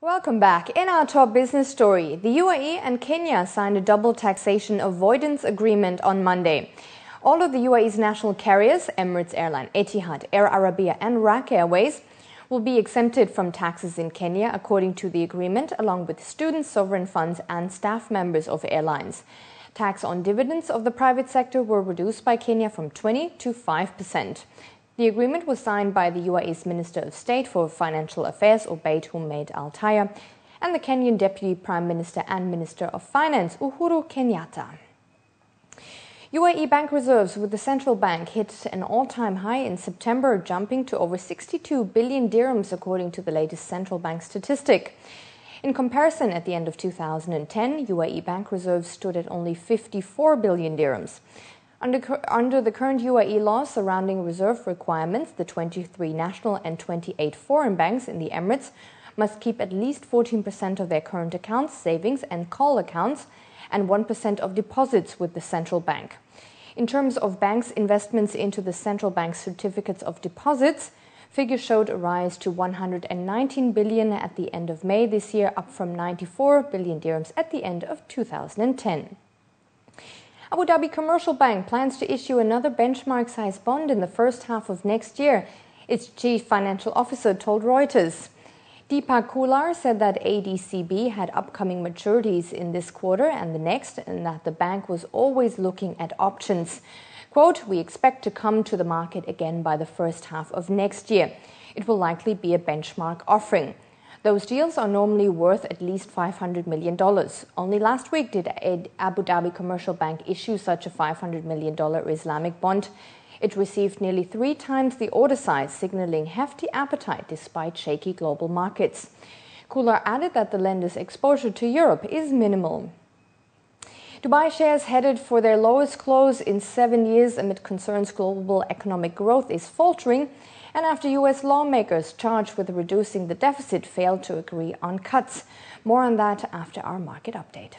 Welcome back. In our top business story, the UAE and Kenya signed a double taxation avoidance agreement on Monday. All of the UAE's national carriers, Emirates Airline, Etihad, Air Arabia and RAK Airways, will be exempted from taxes in Kenya according to the agreement, along with students, sovereign funds and staff members of airlines. Tax on dividends of the private sector were reduced by Kenya from 20 to 5%. The agreement was signed by the UAE's Minister of State for Financial Affairs, Obeid Humeid Al-Taya, and the Kenyan Deputy Prime Minister and Minister of Finance, Uhuru Kenyatta. UAE bank reserves with the central bank hit an all-time high in September, jumping to over 62 billion dirhams according to the latest central bank statistic. In comparison, at the end of 2010, UAE bank reserves stood at only 54 billion dirhams. Under the current UAE laws surrounding reserve requirements, the 23 national and 28 foreign banks in the Emirates must keep at least 14% of their current accounts, savings and call accounts, and 1% of deposits with the central bank. In terms of banks' investments into the central bank's certificates of deposits, figures showed a rise to 119 billion at the end of May this year, up from 94 billion dirhams at the end of 2010. Abu Dhabi Commercial Bank plans to issue another benchmark-size bond in the first half of next year, its chief financial officer told Reuters. Deepak Kular said that ADCB had upcoming maturities in this quarter and the next, and that the bank was always looking at options. Quote, "We expect to come to the market again by the first half of next year. It will likely be a benchmark offering. Those deals are normally worth at least $500 million. Only last week did Abu Dhabi Commercial Bank issue such a $500 million Islamic bond. It received nearly 3 times the order size, signaling hefty appetite despite shaky global markets." Kular added that the lender's exposure to Europe is minimal. Dubai shares headed for their lowest close in 7 years amid concerns global economic growth is faltering, and after U.S. lawmakers charged with reducing the deficit failed to agree on cuts. More on that after our market update.